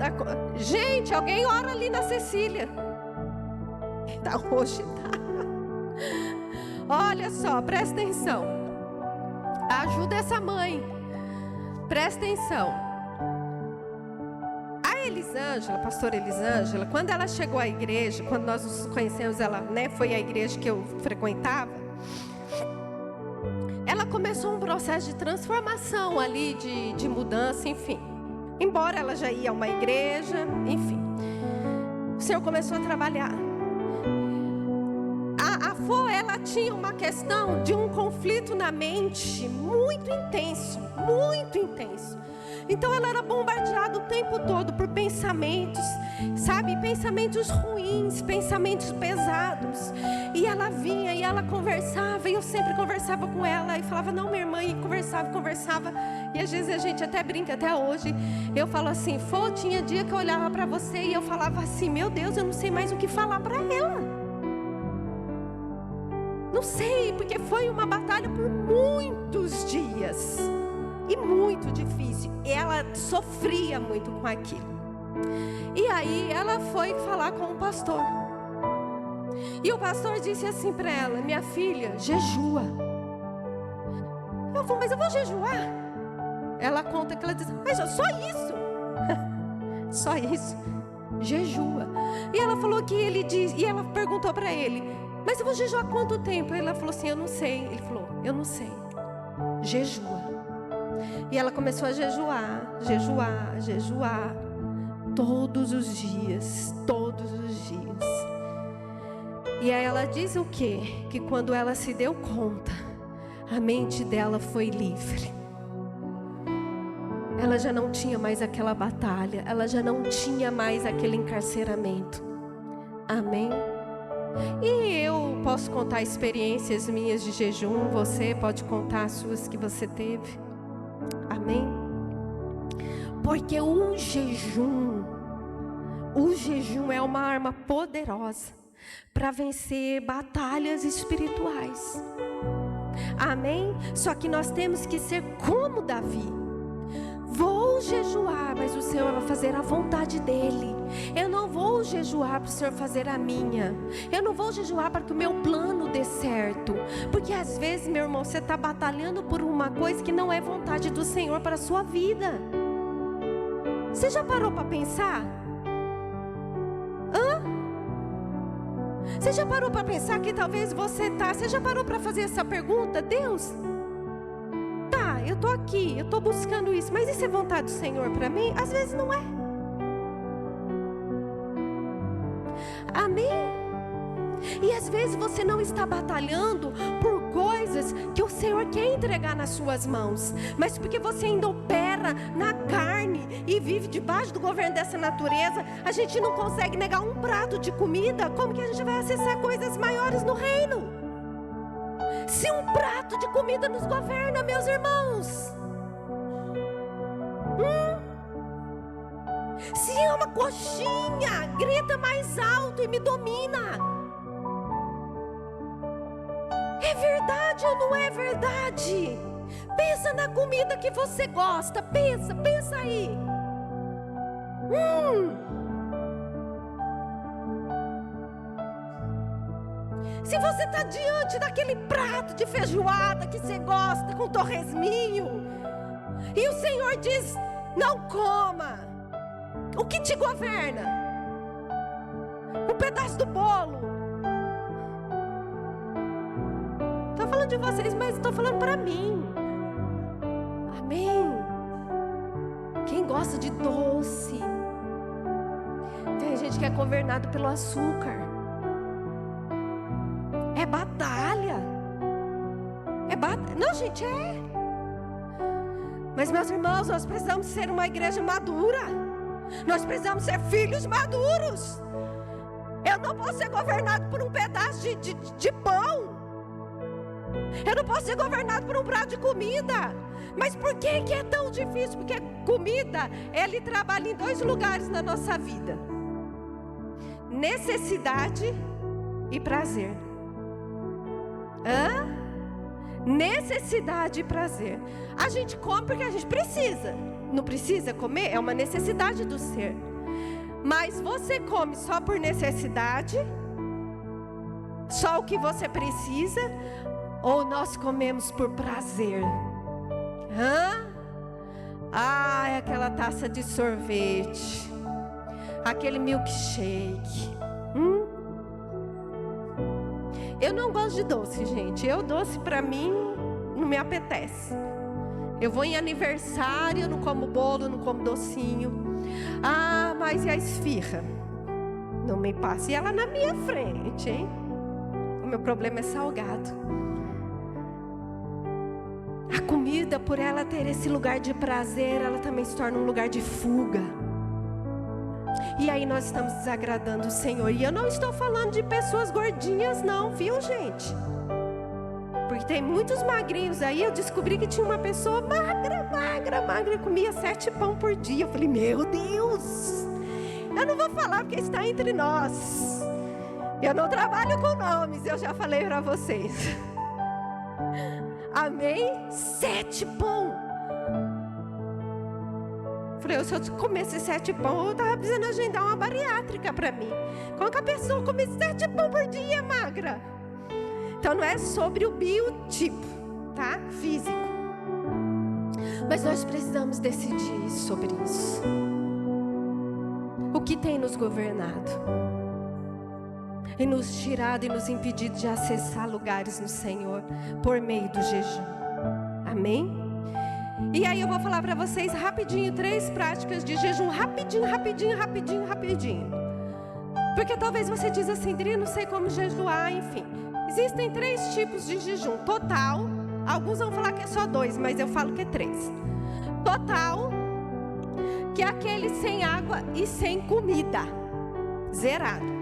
gente, alguém ora ali na Cecília. Hoje tá. Olha só, presta atenção. Ajuda essa mãe. Presta atenção. A Elisângela, a pastora Elisângela, quando ela chegou à igreja, quando nós nos conhecemos, ela foi à igreja que eu frequentava. Ela começou um processo de transformação ali, de mudança, enfim. Embora ela já ia a uma igreja, enfim. O Senhor começou a trabalhar. A avó, ela tinha uma questão de um conflito na mente muito intenso, muito intenso. Então ela era bombardeada o tempo todo por pensamentos, sabe? Pensamentos ruins, pensamentos pesados. E ela vinha e ela conversava, e eu sempre conversava com ela e falava, não, minha irmã, e conversava. E às vezes a gente até brinca, até hoje. Eu falo assim, tinha dia que eu olhava para você e eu falava assim, meu Deus, eu não sei mais o que falar para ela. Não sei, porque foi uma batalha por muitos dias. E muito difícil. Ela sofria muito com aquilo. E aí ela foi falar com o pastor. E o pastor disse assim para ela, minha filha, jejua. Eu vou, mas eu vou jejuar? Ela conta que ela diz, mas só isso? Só isso? Jejua. E ela falou que ele diz, e ela perguntou para ele, mas eu vou jejuar quanto tempo? Ela falou assim, eu não sei. Ele falou, eu não sei. Jejua. E ela começou a jejuar. Todos os dias. E aí ela diz o quê? Que quando ela se deu conta, a mente dela foi livre. Ela já não tinha mais aquela batalha. Ela já não tinha mais aquele encarceramento. Amém? E eu posso contar experiências minhas de jejum. Você pode contar as suas que você teve. Amém? Porque o jejum é uma arma poderosa para vencer batalhas espirituais. Amém? Só que nós temos que ser como Davi. Vou jejuar, mas o Senhor vai fazer a vontade dEle. Eu não vou jejuar para o Senhor fazer a minha. Eu não vou jejuar para que o meu plano dê certo. Porque às vezes, meu irmão, você está batalhando por uma coisa que não é vontade do Senhor para a sua vida. Você já parou para pensar? Você já parou para pensar que talvez você já parou para fazer essa pergunta? Deus, eu tô aqui, eu tô buscando isso, mas isso é vontade do Senhor para mim? Às vezes não é. Amém? E às vezes você não está batalhando por coisas que o Senhor quer entregar nas suas mãos, mas porque você ainda opera na carne e vive debaixo do governo dessa natureza, a gente não consegue negar um prato de comida. Como que a gente vai acessar coisas maiores no reino? Se um prato de comida nos governa, meus irmãos. Se uma coxinha grita mais alto e me domina. É verdade ou não é verdade? Pensa na comida que você gosta. Pensa aí. Se você está diante daquele prato de feijoada que você gosta, com torresminho, e o Senhor diz, não coma, o que te governa? Um pedaço do bolo. Estou falando de vocês, mas estou falando para mim. Amém? Quem gosta de doce? Tem gente que é governado pelo açúcar. É batalha. Não, gente, é. Mas, meus irmãos, nós precisamos ser uma igreja madura. Nós precisamos ser filhos maduros. Eu não posso ser governado por um pedaço de pão. Eu não posso ser governado por um prato de comida. Mas por que é tão difícil? Porque comida, ele trabalha em 2 lugares na nossa vida: necessidade e prazer. Necessidade e prazer. A gente come porque a gente precisa. Não precisa comer? É uma necessidade do ser. Mas você come só por necessidade? Só o que você precisa? Ou nós comemos por prazer? É aquela taça de sorvete, aquele milkshake. Eu não gosto de doce, gente. Doce pra mim não me apetece. Eu vou em aniversário, eu não como bolo, não como docinho. Mas e a esfirra? Não me passa. E ela na minha frente, hein? O meu problema é salgado. A comida, por ela ter esse lugar de prazer, ela também se torna um lugar de fuga. E aí nós estamos desagradando o Senhor. E eu não estou falando de pessoas gordinhas não, viu, gente? Porque tem muitos magrinhos aí. Eu descobri que tinha uma pessoa magra, comia 7 pão por dia. Eu falei, meu Deus, eu não vou falar porque está entre nós. Eu não trabalho com nomes, eu já falei para vocês. Amém? 7 pão. Falei, se eu comesse 7 pão, eu estava precisando agendar uma bariátrica para mim. Como que a pessoa come 7 pão por dia, magra? Então não é sobre o biotipo, tá? Físico. Mas nós precisamos decidir sobre isso. O que tem nos governado? E nos tirado e nos impedido de acessar lugares no Senhor por meio do jejum. Amém? E aí eu vou falar para vocês rapidinho 3 práticas de jejum, rapidinho. Porque talvez você diz assim, Dri, não sei como jejuar, enfim. Existem 3 tipos de jejum. Total, alguns vão falar que é só 2, mas eu falo que é 3. Total, que é aquele sem água e sem comida, zerado.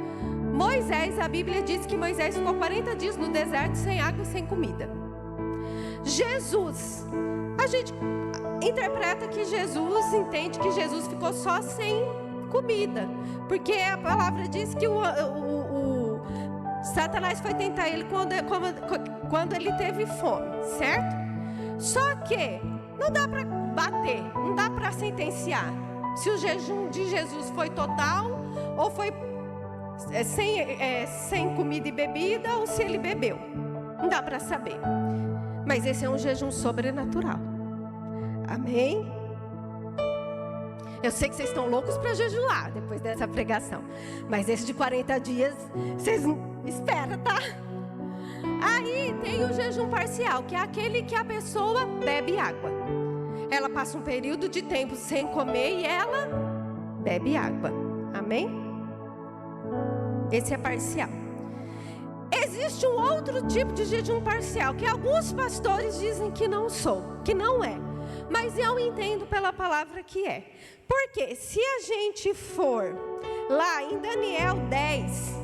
Moisés, a Bíblia diz que Moisés ficou 40 dias no deserto sem água e sem comida. Jesus, a gente interpreta que Jesus, entende que Jesus ficou só sem comida, porque a palavra diz que o Satanás foi tentar ele quando ele teve fome, certo? Só que não dá para bater, não dá para sentenciar se o jejum de Jesus foi total ou foi sem comida e bebida, ou se ele bebeu. Não dá para saber. Mas esse é um jejum sobrenatural. Amém? Eu sei que vocês estão loucos para jejuar depois dessa pregação, mas esse de 40 dias vocês esperam, tá? Aí tem o jejum parcial, que é aquele que a pessoa bebe água. Ela passa um período de tempo sem comer e ela bebe água. Amém? Esse é parcial. Existe um outro tipo de jejum parcial, que alguns pastores dizem que não é. Mas eu entendo pela palavra que é. Porque se a gente for lá em Daniel 10,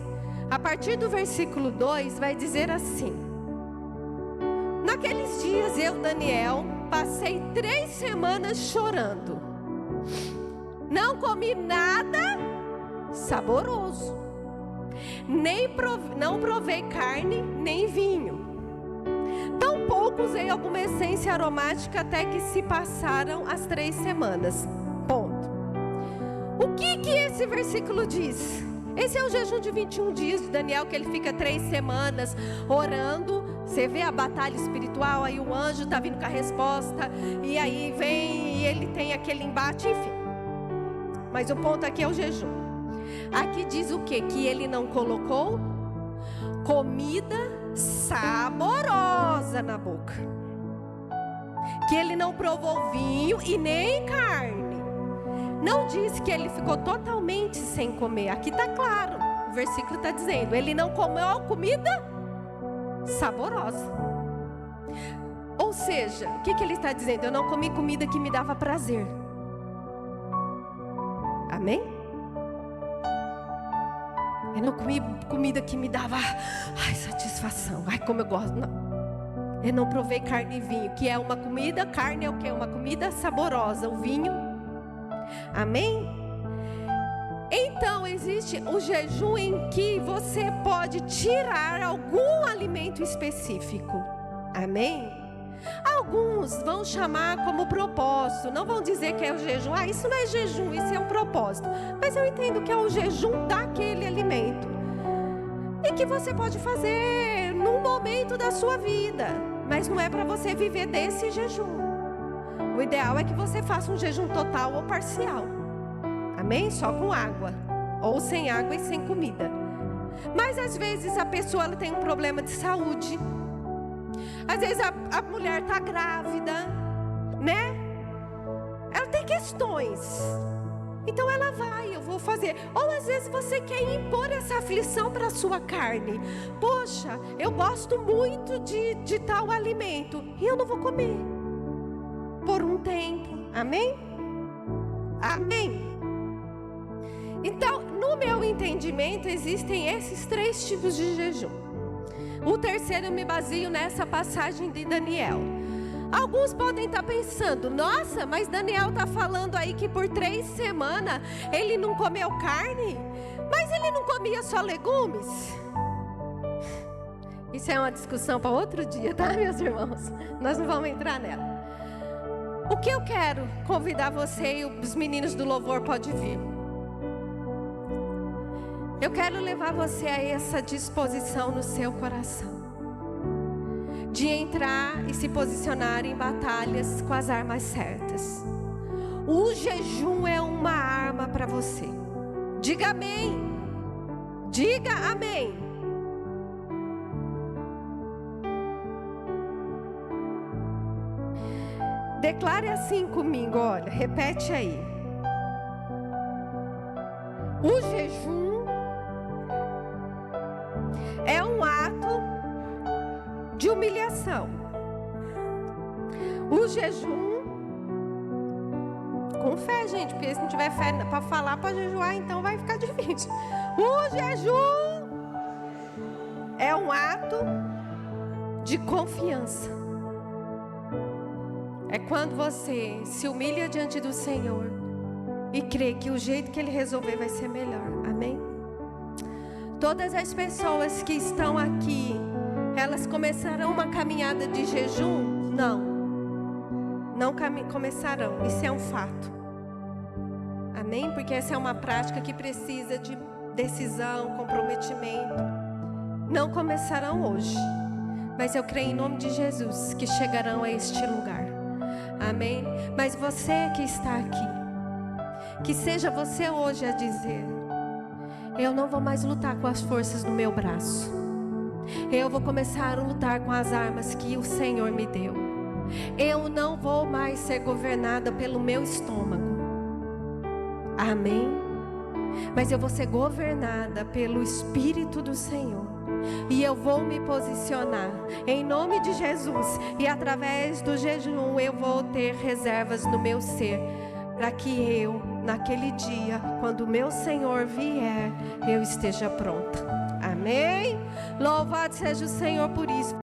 a partir do versículo 2, vai dizer assim: naqueles dias eu, Daniel, passei 3 semanas chorando. Não comi nada saboroso. Não provei carne, nem vinho. Tampouco usei alguma essência aromática até que se passaram as 3 semanas. Ponto. O que esse versículo diz? Esse é o jejum de 21 dias de Daniel, que ele fica 3 semanas orando. Você vê a batalha espiritual, aí o anjo está vindo com a resposta, e aí vem e ele tem aquele embate, enfim. Mas o ponto aqui é o jejum. Aqui diz o quê? Que ele não colocou comida saborosa na boca. Que ele não provou vinho e nem carne. Não diz que ele ficou totalmente sem comer. Aqui está claro. O versículo está dizendo: ele não comeu comida saborosa. Ou seja, o que ele está dizendo? Eu não comi comida que me dava prazer. Amém? Eu não comi comida que me dava satisfação. Ai, como eu gosto. Não. Eu não provei carne e vinho, que é uma comida. Carne é o que? Uma comida saborosa. O vinho. Amém? Então existe o jejum em que você pode tirar algum alimento específico. Amém? Alguns vão chamar como propósito. Não vão dizer que é o jejum. Isso não é jejum, isso é um propósito. Mas eu entendo que é o jejum daquele alimento. E que você pode fazer num momento da sua vida. Mas não é para você viver desse jejum. O ideal é que você faça um jejum total ou parcial. Amém? Só com água. Ou sem água e sem comida. Mas às vezes a pessoa ela tem um problema de saúde. Às vezes a mulher está grávida, né? Ela tem questões. Então ela vai, eu vou fazer. Ou às vezes você quer impor essa aflição para a sua carne. Poxa, eu gosto muito de tal alimento e eu não vou comer. tempo. Amém? Amém? Então, no meu entendimento, existem esses 3 tipos de jejum. O terceiro eu me baseio nessa passagem de Daniel. Alguns podem estar pensando: nossa, mas Daniel está falando aí que por 3 semanas ele não comeu carne? Mas ele não comia só legumes? Isso é uma discussão para outro dia, tá, meus irmãos? Nós não vamos entrar nela. O que eu quero convidar você e os meninos do louvor podem vir. Eu quero levar você a essa disposição no seu coração, de entrar e se posicionar em batalhas com as armas certas. O jejum é uma arma para você. Diga amém. Diga amém. Declare assim comigo, olha, repete aí. O jejum é um ato de humilhação. O jejum, com fé, gente, porque se não tiver fé para falar, para jejuar, então vai ficar difícil. O jejum é um ato de confiança. É quando você se humilha diante do Senhor e crê que o jeito que Ele resolver vai ser melhor. Amém? Todas as pessoas que estão aqui, elas começarão uma caminhada de jejum? Não começarão. Isso é um fato. Amém? Porque essa é uma prática que precisa de decisão, comprometimento. Não começarão hoje, mas eu creio em nome de Jesus que chegarão a este lugar. Amém? Mas você que está aqui, que seja você hoje a dizer: eu não vou mais lutar com as forças do meu braço. Eu vou começar a lutar com as armas que o Senhor me deu. Eu não vou mais ser governada pelo meu estômago. Amém? Mas eu vou ser governada pelo Espírito do Senhor. E eu vou me posicionar em nome de Jesus. E através do jejum eu vou ter reservas no meu ser, para que eu, naquele dia, quando o meu Senhor vier, eu esteja pronta. Amém? Louvado seja o Senhor por isso.